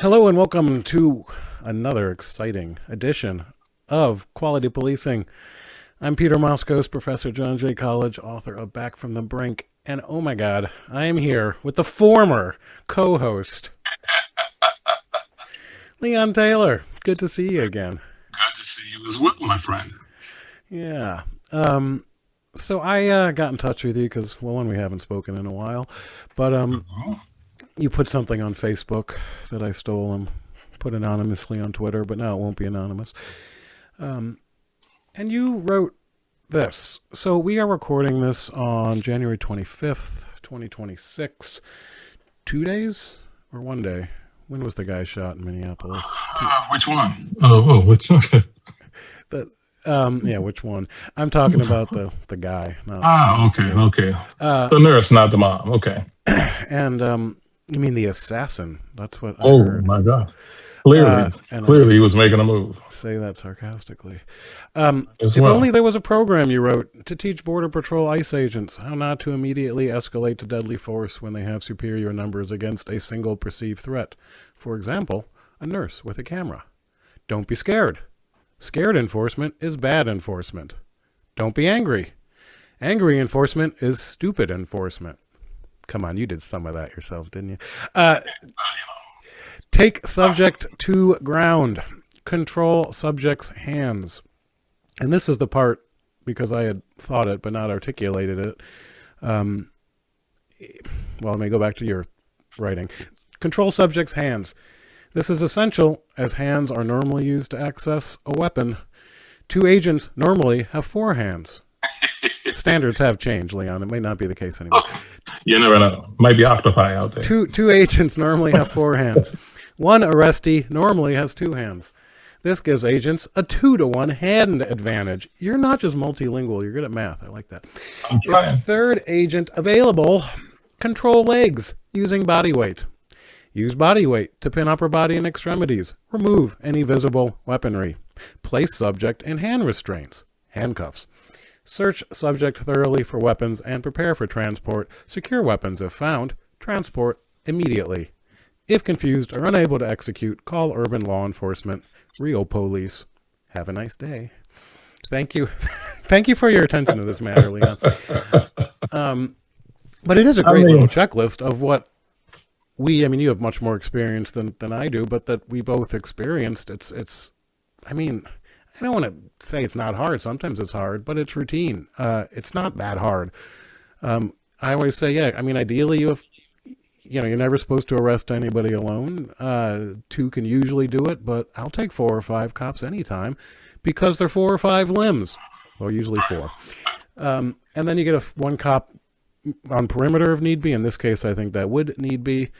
Hello and welcome to another exciting edition of Quality Policing. I'm Peter Moskos, Professor John Jay College, author of Back from the Brink. And oh my God, I am here with the former co-host, Leon Taylor. Good to see you again. Good to see you as well, my friend. Yeah. So I got in touch with you because, well, one, we haven't spoken in a while, but you put something on Facebook that I stole and put anonymously on Twitter, but now it won't be anonymous. And you wrote this. So we are recording this on January 25th, 2026. 2 days or 1 day? When was the guy shot in Minneapolis? Which one? Which one? Yeah, which one? I'm talking about the guy. Okay. The nurse, not the mom. Okay. And you mean the assassin? That's what I Oh heard. my God. Clearly, he was making a move. Say that sarcastically. As If well. only there was a program, you wrote, to teach Border Patrol ICE agents how not to immediately escalate to deadly force when they have superior numbers against a single perceived threat. For example, a nurse with a camera. Don't be scared. Scared enforcement is bad enforcement. Don't be angry. Angry enforcement is stupid enforcement. Come on, you did some of that yourself, didn't you? Take subject to ground. Control subject's hands. And this is the part, because I had thought it but not articulated it. Well, let me go back to your writing. Control subject's hands. This is essential, as hands are normally used to access a weapon. Two agents normally have four hands. Standards have changed, Leon. It may not be the case anymore. You never know. Might be octopi out there. Two agents normally have four hands. One arrestee normally has two hands. This gives agents a 2-to-1 hand advantage. You're not just multilingual. You're good at math. I like that. I'm trying. If third agent available, control legs using body weight. Use body weight to pin upper body and extremities. Remove any visible weaponry. Place subject in hand restraints, handcuffs. Search subject thoroughly for weapons and prepare for transport. Secure weapons if found. Transport immediately. If confused or unable to execute, call urban law enforcement. Rio police. Have a nice day. Thank you. Thank you for your attention to this matter, Leon. But it is a great little checklist of what you have much more experience than I do, but that we both experienced. I don't want to say it's not hard. Sometimes it's hard, but it's routine. It's not that hard. I always say, ideally you're never supposed to arrest anybody alone. Two can usually do it, but I'll take 4 or 5 cops anytime because they're 4 or 5 limbs. Well, usually 4. And then you get one cop on perimeter if need be. In this case, I think that would need be.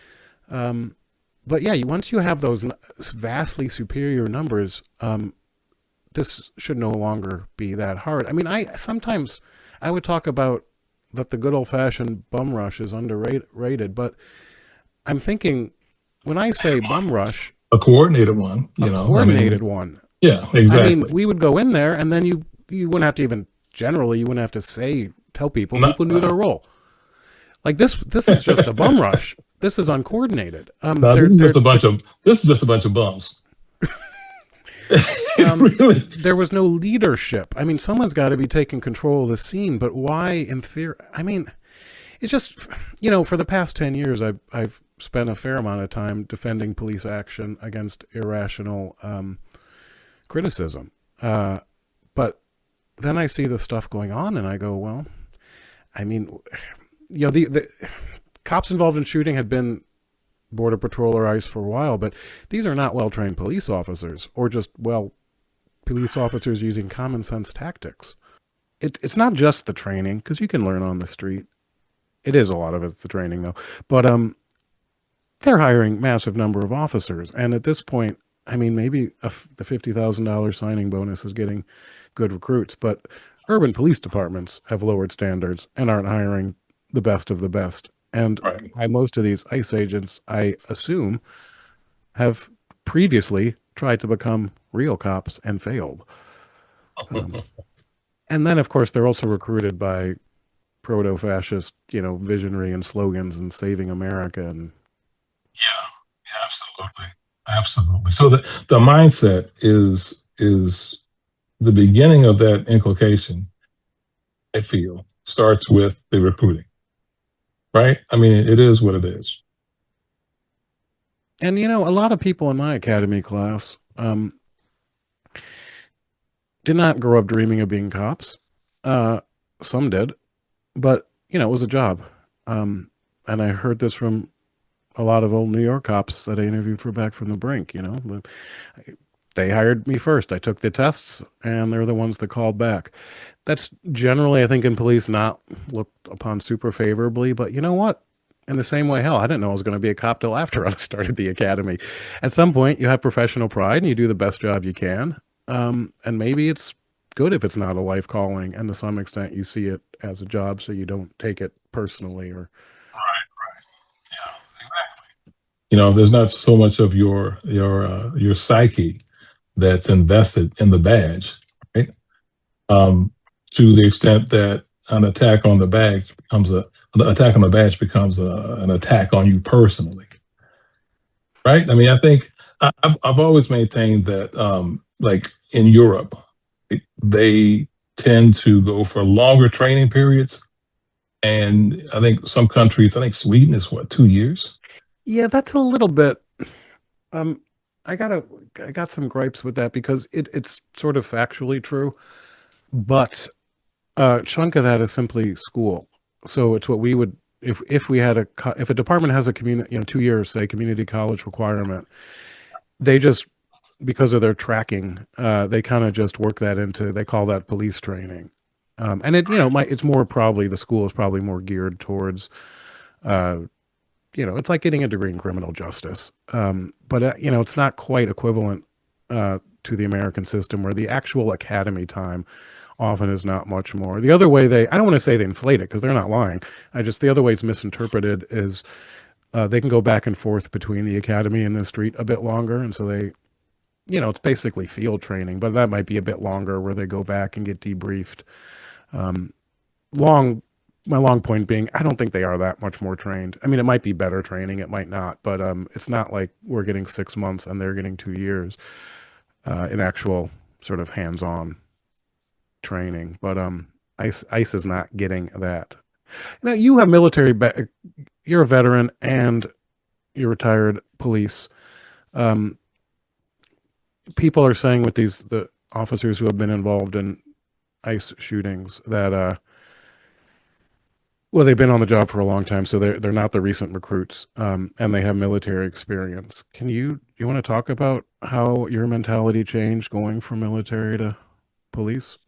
But yeah, once you have those vastly superior numbers, this should no longer be that hard. Sometimes I would talk about that the good old-fashioned bum rush is underrated, but I'm thinking when I say bum rush, a coordinated one, one. Yeah, exactly. We would go in there, and then you wouldn't have to even generally, you wouldn't have to tell people. People knew their role. Like this is just a bum rush. This is uncoordinated. This is just a bunch of bums. Really? There was no leadership. Someone's got to be taking control of the scene, but why in theory? It's just, for the past 10 years, I've spent a fair amount of time defending police action against irrational criticism. But then I see the stuff going on and I go, well, the cops involved in shooting had been Border Patrol or ICE for a while, but these are not well-trained police officers or just, police officers using common sense tactics. It's not just the training, because you can learn on the street. It is a lot of it's the training, though. But they're hiring massive number of officers, and at this point, maybe the $50,000 signing bonus is getting good recruits, but urban police departments have lowered standards and aren't hiring the best of the best. And most of these ICE agents, I assume, have previously tried to become real cops and failed. And then, of course, they're also recruited by proto-fascist, visionary and slogans and saving America. And Yeah, absolutely. Absolutely. So the mindset is the beginning of that inculcation. I feel starts with the recruiting, right? I mean, it is what it is. And a lot of people in my academy class did not grow up dreaming of being cops. Uh, some did, but it was a job. Um, and I heard this from a lot of old New York cops that I interviewed for Back from the Brink. They hired me first. I took the tests, and they're the ones that called back. That's generally, I think, in police not looked upon super favorably. But you know what? In the same way, hell, I didn't know I was going to be a cop till after I started the academy. At some point, you have professional pride and you do the best job you can. And maybe it's good if it's not a life calling, and to some extent, you see it as a job, so you don't take it personally. Or Right, right. Yeah, exactly. There's not so much of your psyche that's invested in the badge, right? Um, to the extent that an attack on the badge becomes an attack on you personally, right? I mean, I think I've always maintained that, like in Europe, they tend to go for longer training periods, and I think some countries, I think Sweden is what, 2 years? yeah, that's a little bit. Um, I got some gripes with that because it's sort of factually true, but a chunk of that is simply school. So it's what we would if we had if a department has a community, 2 years, say, community college requirement, they just, because of their tracking, they kind of just work that into, they call that police training. And it's more, probably the school is probably more geared towards, uh, it's like getting a degree in criminal justice. But it's not quite equivalent to the American system, where the actual academy time often is not much more. The other way I don't want to say they inflate it, because they're not lying. The other way it's misinterpreted is they can go back and forth between the academy and the street a bit longer. And so it's basically field training, but that might be a bit longer, where they go back and get debriefed. Um, long, my long point being, I don't think they are that much more trained. I mean, it might be better training, it might not, but it's not like we're getting 6 months and they're getting 2 years in actual sort of hands-on training. But ICE is not getting that. Now you have you're a veteran and you're retired police. Um, People are saying with the officers who have been involved in ICE shootings that well, they've been on the job for a long time, so they're not the recent recruits, and they have military experience. You want to talk about how your mentality changed going from military to police?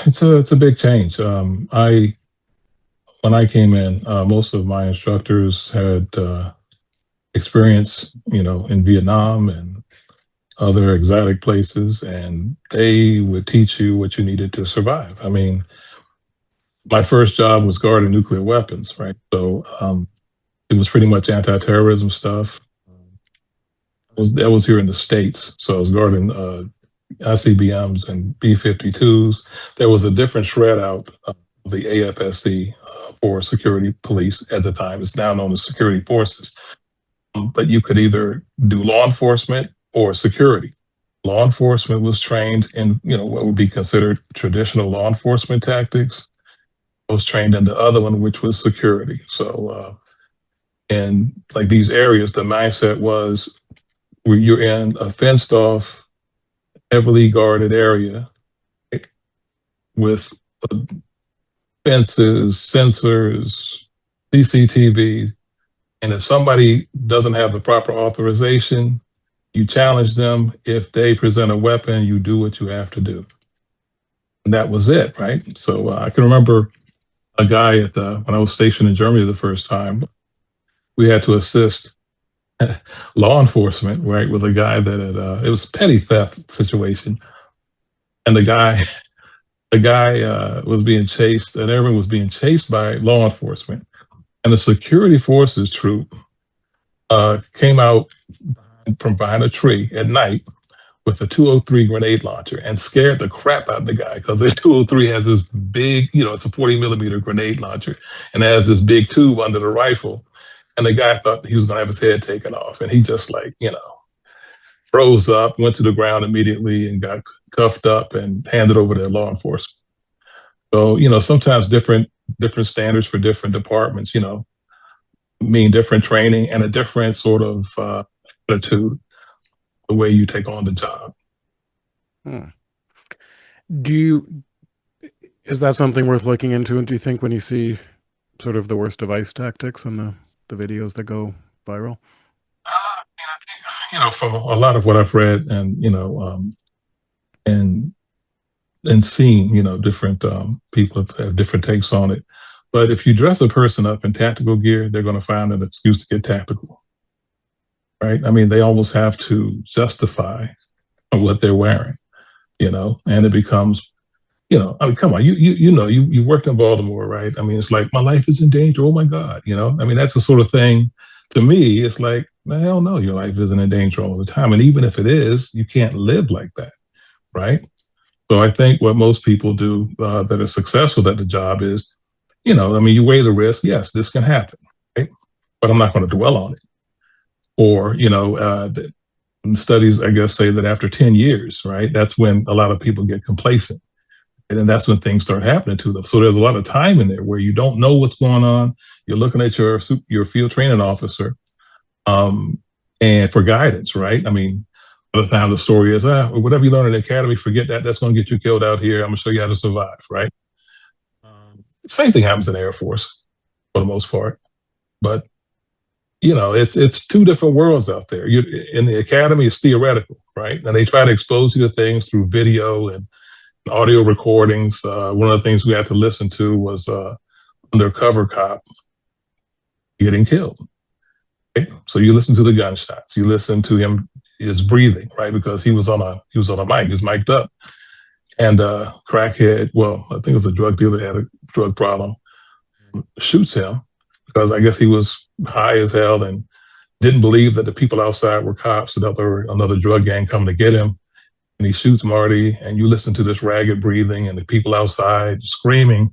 It's a big change. I When I came in, most of my instructors had experience, in Vietnam and other exotic places, and they would teach you what you needed to survive. I mean, my first job was guarding nuclear weapons, right? So it was pretty much anti-terrorism stuff. That was here in the States, so I was guarding ICBMs and B-52s. There was a different shred out of the AFSC for security police at the time. It's now known as security forces. But you could either do law enforcement or security. Law enforcement was trained in, what would be considered traditional law enforcement tactics. I was trained in the other one, which was security. So, in like these areas, the mindset was where you're in a fenced off, heavily guarded area, right, with fences, sensors, CCTV. And if somebody doesn't have the proper authorization, you challenge them. If they present a weapon, you do what you have to do. And that was it, right? So I can remember a guy when I was stationed in Germany the first time. We had to assist law enforcement, right, with a guy that it was a petty theft situation, and the guy was being chased, and everyone was being chased by law enforcement, and the security forces troop came out from behind a tree at night with a 203 grenade launcher and scared the crap out of the guy, because the 203 has this big, it's a 40 millimeter grenade launcher, and it has this big tube under the rifle. And the guy thought he was going to have his head taken off. And he just like, froze up, went to the ground immediately and got cuffed up and handed over to law enforcement. So, sometimes different standards for different departments, mean different training and a different sort of attitude, the way you take on the job. Hmm. Do you, is that something worth looking into? And do you think when you see sort of the worst device tactics and the videos that go viral? From a lot of what I've read and, and seen, different people have different takes on it. But if you dress a person up in tactical gear, they're going to find an excuse to get tactical, right? I mean, they almost have to justify what they're wearing, and it becomes, I mean, come on, you worked in Baltimore, right? I mean, it's like my life is in danger. Oh my God, I mean, that's the sort of thing. To me, it's like, hell no, your life isn't in danger all the time, and even if it is, you can't live like that, right? So I think what most people do that are successful at the job is, I mean, you weigh the risk. Yes, this can happen, right? But I'm not going to dwell on it. Or, the studies, I guess, say that after 10 years, right, that's when a lot of people get complacent. And then that's when things start happening to them. So there's a lot of time in there where you don't know what's going on. You're looking at your field training officer and for guidance, right? I mean, by the time the story is, whatever you learn in the academy, forget that. That's going to get you killed out here. I'm going to show you how to survive, right? Same thing happens in the Air Force for the most part. But, it's two different worlds out there. You in the academy, it's theoretical, right? And they try to expose you to things through video and audio recordings. One of the things we had to listen to was undercover cop getting killed. Right? So you listen to the gunshots. You listen to him, his breathing, right? Because he was on a mic. He was mic'd up. And crackhead, well, I think it was a drug dealer that had a drug problem, shoots him because I guess he was high as hell and didn't believe that the people outside were cops, that there were another drug gang coming to get him. And he shoots Marty, and you listen to this ragged breathing and the people outside screaming,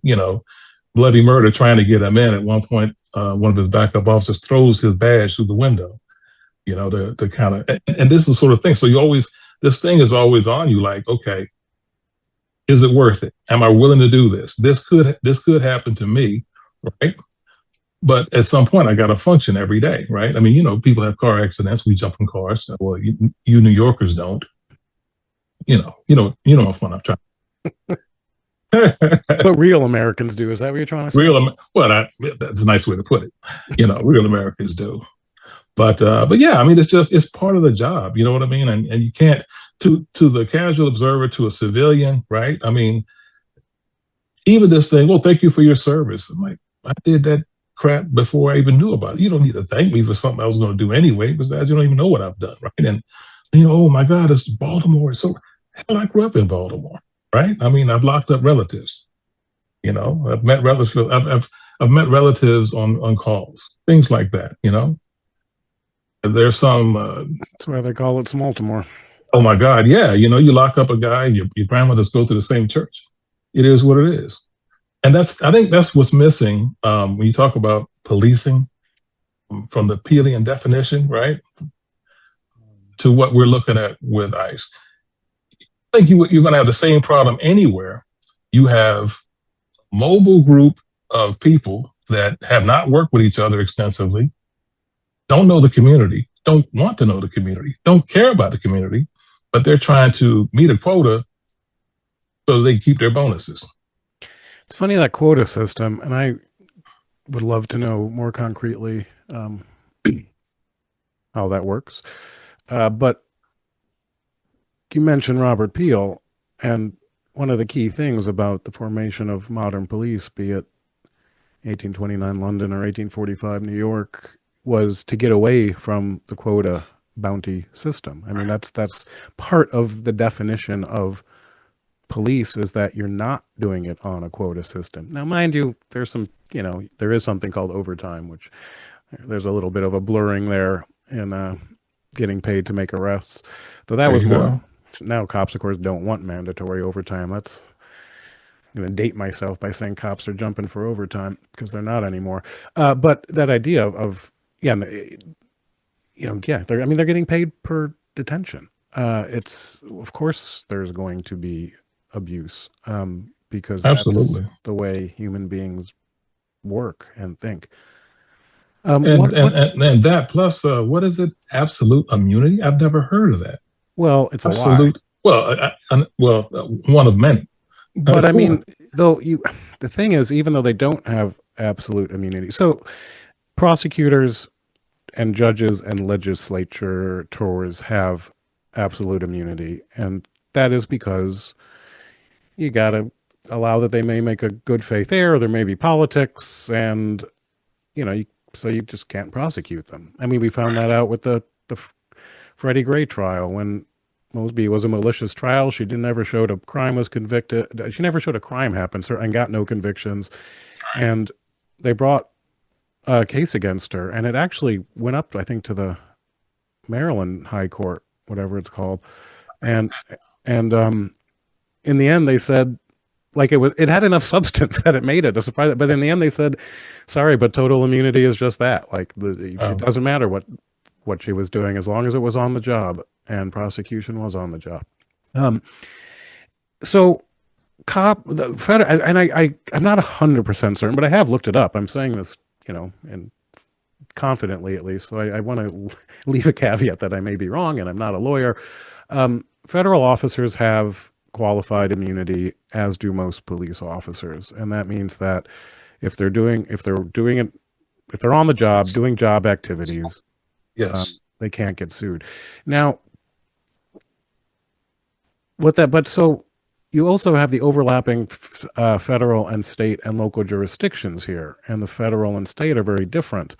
bloody murder, trying to get him in. At one point, one of his backup officers throws his badge through the window, to kind of, and this is the sort of thing. So this thing is always on you, like, okay, is it worth it? Am I willing to do this? This could happen to me, right? But at some point, I got to function every day, right? I mean, people have car accidents. We jump in cars. Well, you New Yorkers don't. What I'm trying. But real Americans do. Is that what you're trying to say? Well, that's a nice way to put it. Real Americans do. But yeah, I mean, it's part of the job. You know what I mean? And you can't to the casual observer, to a civilian, right? I mean, even this thing. Well, thank you for your service. I'm like, I did that crap before I even knew about it. You don't need to thank me for something I was going to do anyway, because you don't even know what I've done, right? And oh my God, it's Baltimore. So hell, I grew up in Baltimore, right? I mean, I've locked up relatives. I've met relatives. I've met relatives on calls, things like that. There's some. That's why they call it Smalltimore. Oh my God, yeah. You lock up a guy. Your grandmothers go to the same church. It is what it is, and I think that's what's missing when you talk about policing from the Pelian definition, right, to what we're looking at with ICE. I think you're going to have the same problem anywhere. You have a mobile group of people that have not worked with each other extensively, don't know the community, don't want to know the community, don't care about the community, but they're trying to meet a quota so they keep their bonuses. It's funny, that quota system, and I would love to know more concretely how that works. But you mentioned Robert Peel, and one of the key things about the formation of modern police, be it 1829 London or 1845 New York, was to get away from the quota bounty system. I mean, that's part of the definition of police, is that you're not doing it on a quota system. Now, mind you, there's some, there is something called overtime, which there's a little bit of a blurring there in getting paid to make arrests. Though that was more. Now cops, of course, don't want mandatory overtime. I'm going to date myself by saying cops are jumping for overtime, because they're not anymore. But that idea of yeah, yeah, they're getting paid per detention. It's of course there's going to be abuse, because that's Absolutely. the way human beings work and think. And What? and that plus what is it? Absolute immunity? I've never heard of that. Well, it's a lie. Absolute. Well, one of many. But I Four. mean, though the thing is, even though they don't have absolute immunity, so prosecutors and judges and legislators have absolute immunity, and that is because you got to allow that they may make a good faith error, there may be politics, and so you just can't prosecute them. I mean, we found that out with the Freddie Gray trial when Mosby was a malicious trial. She didn't ever showed a crime was convicted. She never showed a crime happened and got no convictions. And they brought a case against her, and it actually went up, I think, to the Maryland High Court, whatever it's called. And and in the end, they said like it had enough substance that it made it a surprise. But in the end, they said, sorry, but total immunity is just that. Like it Um, doesn't matter what she was doing as long as it was on the job, and prosecution was on the job. Um, so the federal, and I'm not 100% certain, but I have looked it up. I'm saying this, and confidently at least. So I want to leave a caveat that I may be wrong, and I'm not a lawyer. Federal officers have qualified immunity, as do most police officers, and that means that if they're on the job doing job activities, yes. they can't get sued. Now, but so you also have the overlapping federal and state and local jurisdictions here, and the federal and state are very different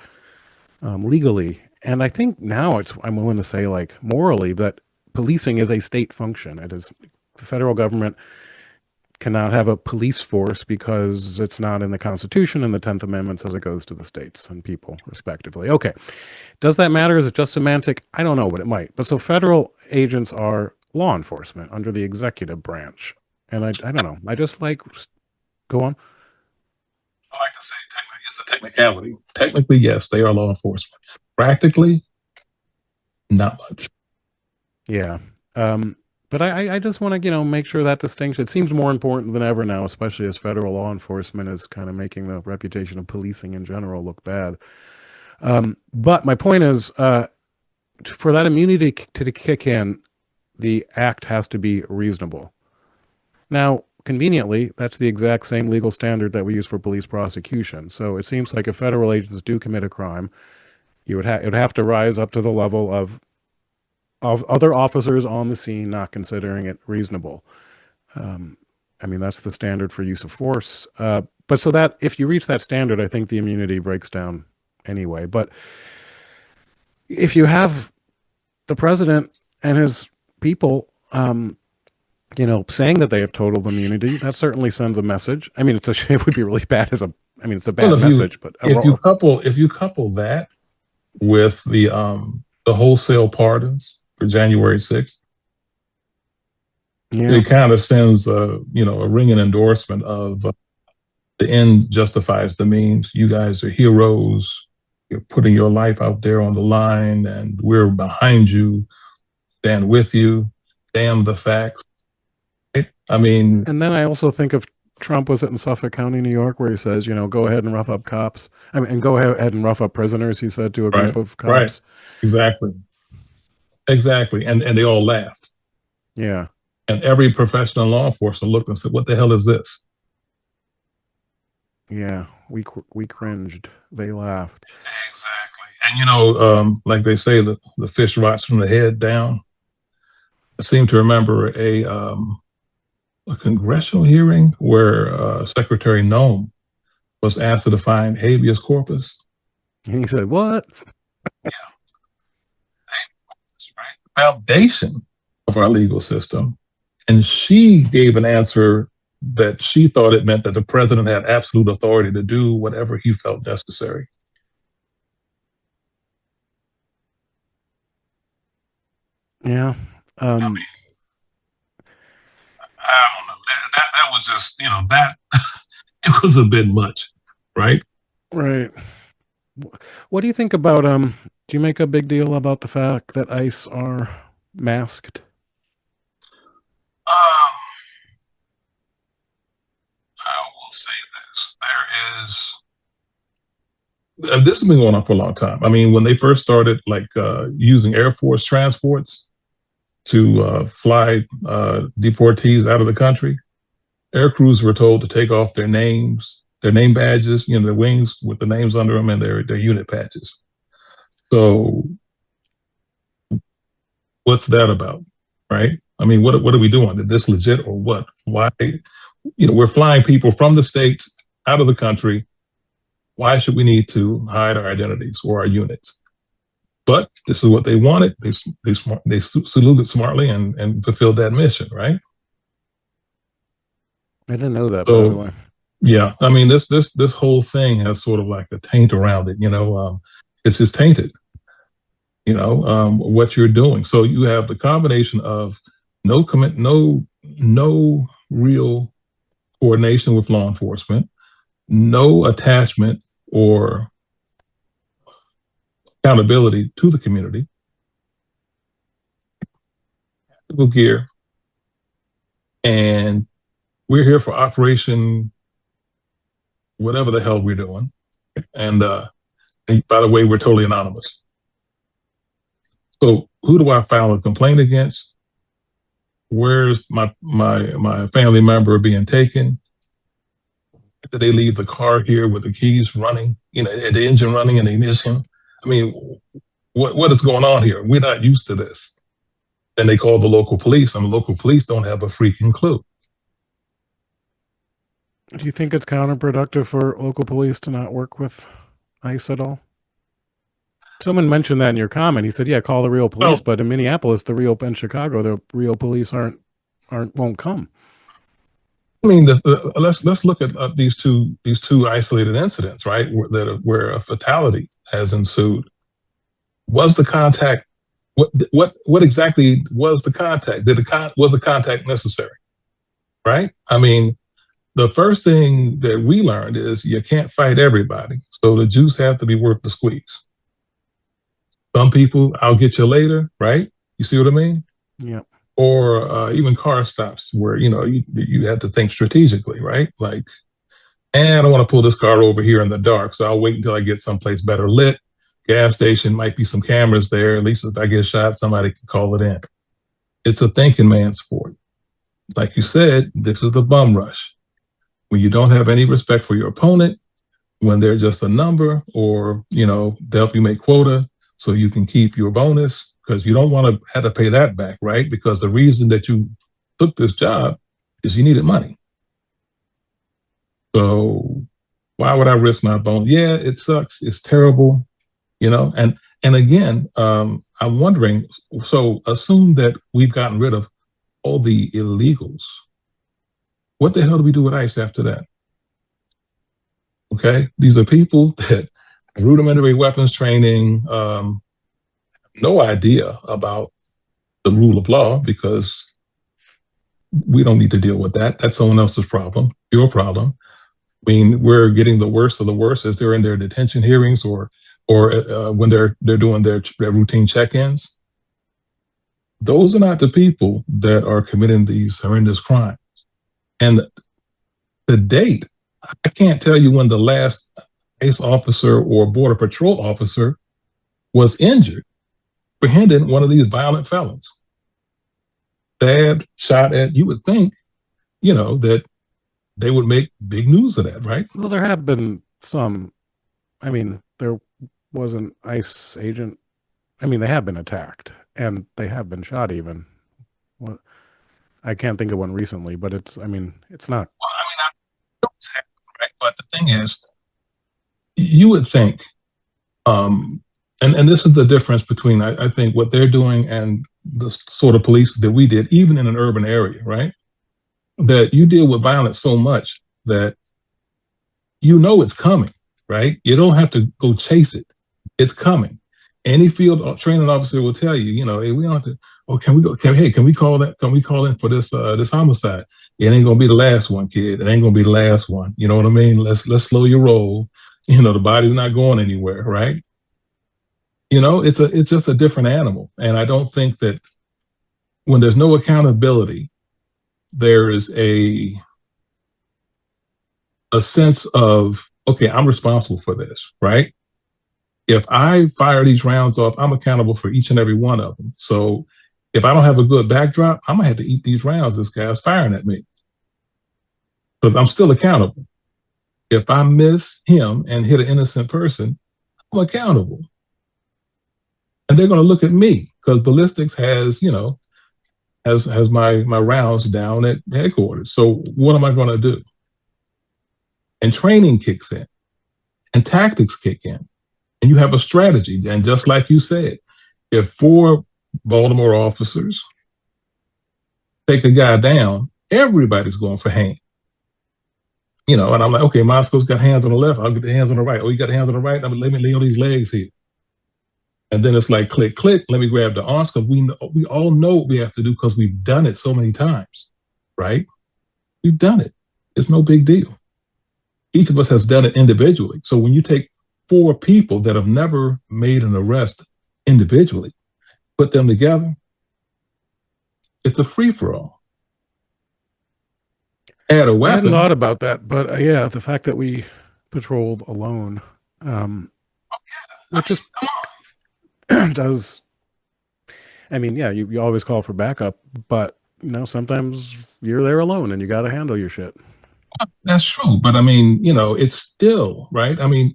legally. And I think now I'm willing to say, like, morally, that policing is a state function. It is the federal government cannot have a police force because it's not in the Constitution, and the 10th Amendment says it goes to the states and people respectively. Okay. Does that matter? Is it just semantic? I don't know, but it might. But so federal agents are law enforcement under the executive branch. And I don't know. I just like, go on. I like to say technically it's a technicality. Technically, yes, they are law enforcement. Practically, not much. Yeah. But I just want to, make sure that distinction, it seems more important than ever now, especially as federal law enforcement is kind of making the reputation of policing in general look bad. But my point is, for that immunity to kick in, the act has to be reasonable. Now, conveniently, that's the exact same legal standard that we use for police prosecution. So it seems like if federal agents do commit a crime, it would have to rise up to the level of other officers on the scene not considering it reasonable. Um, I mean, that's the standard for use of force. But so that if you reach that standard, I think the immunity breaks down anyway. But if you have the president and his people, saying that they have total immunity, that certainly sends a message. I mean, it would be really bad it's a Well, bad message, but if you couple that with the wholesale pardons for January 6th, yeah. it kind of sends a ringing endorsement of the end justifies the means. You guys are heroes. You're putting your life out there on the line, and we're behind you, stand with you. Damn the facts. Right? I mean, And then I also think of Trump, was it in Suffolk County, New York, where he says, go ahead and rough up cops. I mean, and go ahead and rough up prisoners, he said to a group right, of right, cops. exactly, exactly, and they all laughed. Yeah. And every professional law enforcement looked and said, "What the hell is this?" Yeah. We cringed. They laughed. Exactly. And like they say, the fish rots from the head down. I seem to remember a congressional hearing where Secretary Nome was asked to define habeas corpus. And he said, what? Right? Foundation of our legal system. And she gave an answer that she thought it meant that the president had absolute authority to do whatever he felt necessary. Yeah. I Um, mean, I don't know. That was just, that it was a bit much, right? right. What do you think about do you make a big deal about the fact that ICE are masked? Um, I will say this: and this has been going on for a long time. I mean, when they first started, like using Air Force transports to fly deportees out of the country, air crews were told to take off their names, their name badges, their wings with the names under them, and their unit badges. So, what's that about, right? I mean, what are we doing? Is this legit or what? Why? We're flying people from the states out of the country. Why should we need to hide our identities or our units? But this is what they wanted. They saluted smartly and fulfilled that mission, right? I didn't know that, by the So way. yeah, I mean this whole thing has sort of like a taint around it. It's just tainted. What you're doing. So you have the combination of no real coordination with law enforcement, no attachment or accountability to the community, gear, and we're here for Operation whatever the hell we're doing. And by the way, we're totally anonymous. So who do I file a complaint against? Where's my family member being taken? Did they leave the car here with the keys running, the engine running and the ignition? I mean, what is going on here? We're not used to this. And they call the local police, and the local police don't have a freaking clue. Do you think it's counterproductive for local police to not work with ICE at all? Someone mentioned that in your comment. He said, "Yeah, call the real police." Well, But in Minneapolis, in Chicago, the real police won't come. I mean, let's look at these two isolated incidents, right? Where a fatality has ensued. Was the contact what exactly was the contact? Was the contact necessary? Right? I mean, the first thing that we learned is you can't fight everybody, so the juice has to be worth the squeeze. Some people, I'll get you later, right? You see what I mean? Yeah. Or even car stops where you have to think strategically, right? Like, and I don't want to pull this car over here in the dark, so I'll wait until I get someplace better lit. Gas station might be some cameras there. At least if I get shot, somebody can call it in. It's a thinking man's sport. Like you said, this is the bum rush. When you don't have any respect for your opponent, when they're just a number, or they help you make quota so you can keep your bonus, because you don't want to have to pay that back, right? Because the reason that you took this job is you needed money. So why would I risk my bonus? Yeah, it sucks. It's terrible, and again, I'm wondering. So assume that we've gotten rid of all the illegals. What the hell do we do with ICE after that? Okay, these are people that have rudimentary weapons training, no idea about the rule of law, because we don't need to deal with that. That's someone else's problem, your problem. I mean, we're getting the worst of the worst as they're in their detention hearings, or when they're doing their routine check-ins. Those are not the people that are committing these horrendous crimes. And the date, I can't tell you when the last ICE officer or Border Patrol officer was injured, apprehended one of these violent felons. Stabbed, shot at. You would think, that they would make big news of that, right? Well, there have been some. I mean, there was an ICE agent. I mean, they have been attacked and they have been shot even. Well, I can't think of one recently, but it's not. Well, I mean, I know it's happened, right? But the thing is, you would think, and this is the difference between, I think, what they're doing and the sort of police that we did, even in an urban area, right? That you deal with violence so much that it's coming, right? You don't have to go chase it. It's coming. Any field training officer will tell you, hey, we don't have to. Oh, can we go? Can we call that? Can we call in for this homicide? It ain't gonna be the last one, kid. It ain't gonna be the last one. You know what I mean? Let's slow your roll. The body's not going anywhere, right? It's just a different animal. And I don't think that when there's no accountability, there is a sense of, okay, I'm responsible for this, right? If I fire these rounds off, I'm accountable for each and every one of them. So if I don't have a good backdrop, I'm gonna have to eat these rounds this guy's firing at me because I'm still accountable. If I miss him and hit an innocent person, I'm accountable. And they're gonna look at me because ballistics has my rounds down at headquarters. So what am I gonna do? And training kicks in and tactics kick in. And you have a strategy. And just like you said, if 4 Baltimore officers take a guy down, everybody's going for hand. And I'm like, okay, Moskos got hands on the left. I'll get the hands on the right. Oh, you got the hands on the right. Let me lay on these legs here. And then it's like click, click. Let me grab the arms because we all know what we have to do because we've done it so many times, right? We've done it. It's no big deal. Each of us has done it individually. So when you take 4 people that have never made an arrest individually, put them together, it's a free for all. Add a I hadn't weapon. thought about that, but yeah, the fact that we patrolled alone, it just does. I mean, yeah, you always call for backup, but sometimes you're there alone and you got to handle your shit. That's true, but I mean, it's still right. I mean,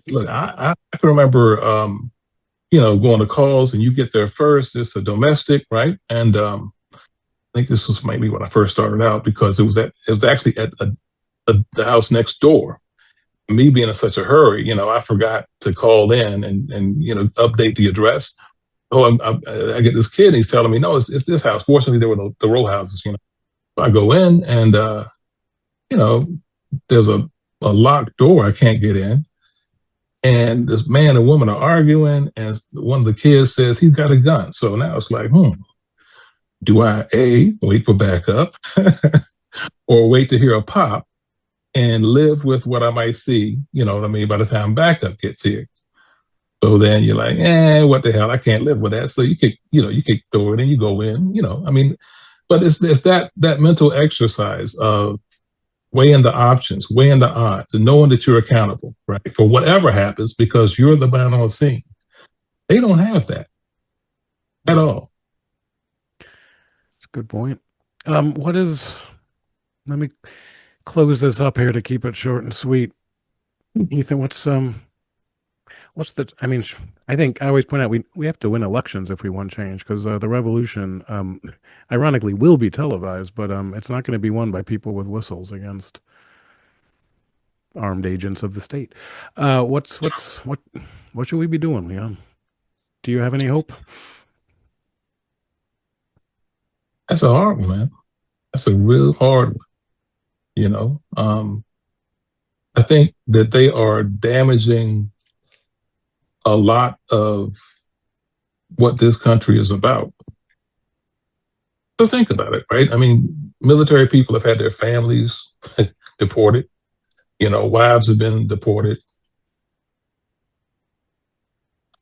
look, I can remember, going to calls and you get there first. It's a domestic, right? And I think this was maybe when I first started out because it was actually at the house next door. Me being in such a hurry, I forgot to call in and update the address. Oh, I get this kid and he's telling me, no, it's this house. Fortunately, there were the row houses. So I go in and you know, there's a locked door I can't get in. And this man and woman are arguing, and one of the kids says he's got a gun. So now it's like, do I wait for backup or wait to hear a pop and live with what I might see, what I mean, by the time backup gets here. So then you're like, what the hell? I can't live with that. So you could throw it and you go in, I mean, but it's that mental exercise of weighing the options, weighing the odds, and knowing that you're accountable, right, for whatever happens because you're the man on the scene. They don't have that at all. It's a good point. Let me close this up here to keep it short and sweet. Ethan, what's the, I mean, I think I always point out we have to win elections if we want change because the revolution, ironically, will be televised, but it's not going to be won by people with whistles against armed agents of the state. What should we be doing, Leon? Do you have any hope? That's a hard one, man. That's a real hard one. You know, I think that they are damaging a lot of what this country is about. So think about it, right? I mean, military people have had their families deported. Wives have been deported.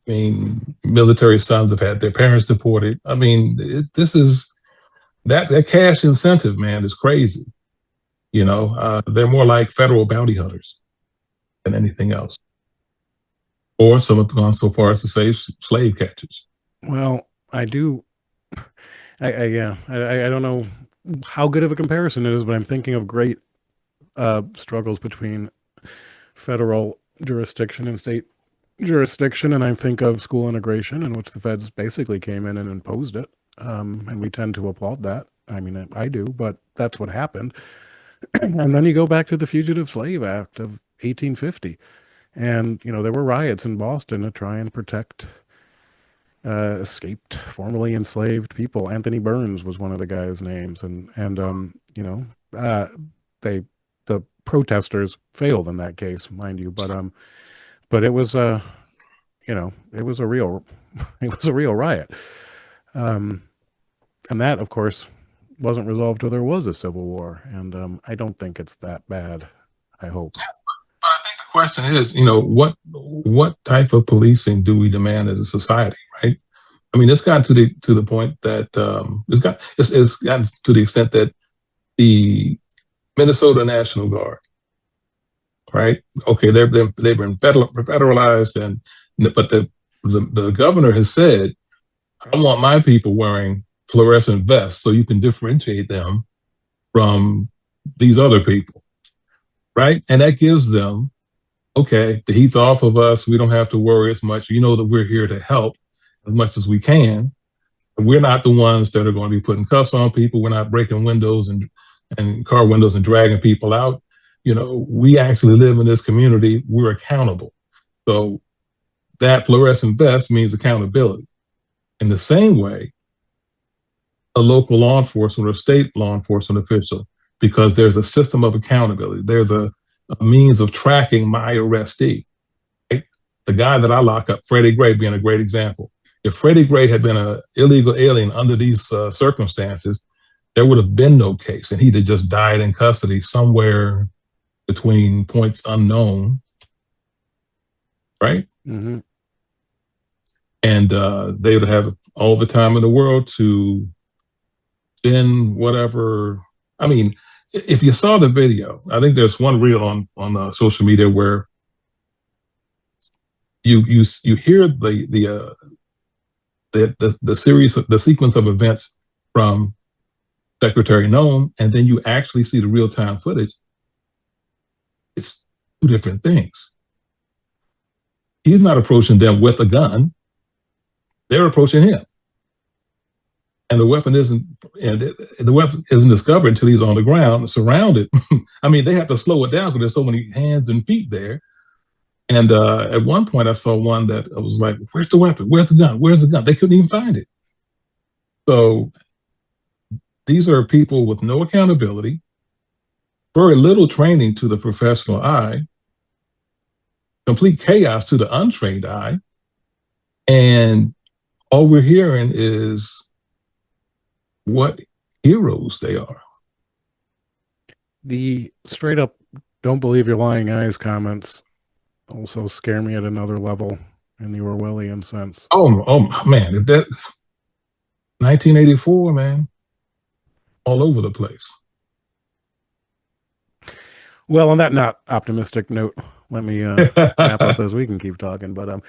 I mean, military sons have had their parents deported. I mean, this is that cash incentive, man, is crazy. They're more like federal bounty hunters than anything else. Or some have gone so far as to say slave catchers. Well, I do. Yeah, I don't know how good of a comparison it is, but I'm thinking of great struggles between federal jurisdiction and state jurisdiction, and I think of school integration, in which the feds basically came in and imposed it, and we tend to applaud that. I mean, I do, but that's what happened. And then you go back to the Fugitive Slave Act of 1850, and there were riots in Boston to try and protect escaped, formerly enslaved people. Anthony Burns was one of the guys' names, and they the protesters failed in that case, mind you, but it was it was a real it was a real riot, and that, of course, wasn't resolved till there was a civil war, and I don't think it's that bad. I hope. But I think the question is, what type of policing do we demand as a society, right? I mean, it's gotten to the point that it's gotten to the extent that the Minnesota National Guard, right? Okay, they've been federalized, but the governor has said, I want my people wearing fluorescent vests so you can differentiate them from these other people, right? And that gives them, okay, the heat's off of us. We don't have to worry as much. You know that we're here to help as much as we can. We're not the ones that are going to be putting cuffs on people. We're not breaking windows and car windows and dragging people out. We actually live in this community. We're accountable. So that fluorescent vest means accountability. In the same way, a local law enforcement or state law enforcement official, because there's a system of accountability. There's a means of tracking my arrestee. Right? The guy that I lock up, Freddie Gray, being a great example. If Freddie Gray had been an illegal alien under these circumstances, there would have been no case, and he'd have just died in custody somewhere between points unknown, right? Mm-hmm. And they would have all the time in the world to spend whatever. I mean, if you saw the video, I think there's one reel on social media where you hear the sequence of events from Secretary Nome, and then you actually see the real time footage. It's two different things. He's not approaching them with a gun; they're approaching him, and the weapon isn't discovered until he's on the ground, surrounded. I mean, they have to slow it down because there's so many hands and feet there. And at one point, I saw one that I was like, "Where's the weapon? Where's the gun? Where's the gun?" They couldn't even find it. So these are people with no accountability, very little training to the professional eye, complete chaos to the untrained eye, and all we're hearing is what heroes they are. The straight up "don't believe your lying eyes" comments also scare me at another level in the Orwellian sense. Oh man, if that 1984, man, all over the place. Well, on that not optimistic note, let me wrap up this. We can keep talking, but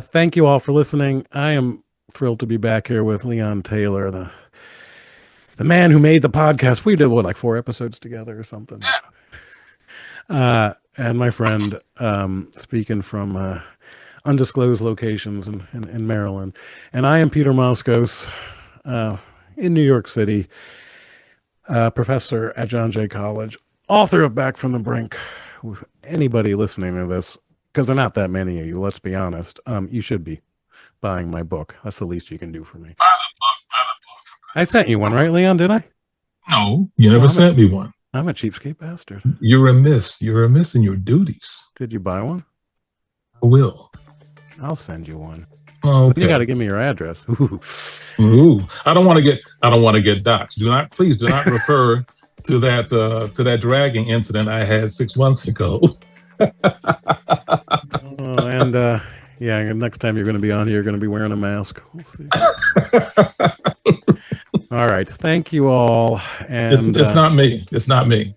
thank you all for listening. I am thrilled to be back here with Leon Taylor, the man who made the podcast. We did like 4 episodes together or something. And my friend, speaking from undisclosed locations in Maryland. And I am Peter Moskos, in New York City, professor at John Jay College, author of Back from the Brink. Anybody listening to this, because there are not that many of you, let's be honest, you should be buying my book. That's the least you can do for me. Buy the book. I sent you one, right, Leon? Did I? No, you never sent me one. I'm a cheapskate bastard. You're remiss. You're remiss in your duties. Did you buy one? I will. I'll send you one. Okay. You got to give me your address. Ooh. Ooh. I don't want to get doxxed. Please do not refer to that dragging incident I had 6 months ago. Yeah, next time you're going to be on here, you're going to be wearing a mask. We'll see. All right. Thank you all. And it's not me. It's not me.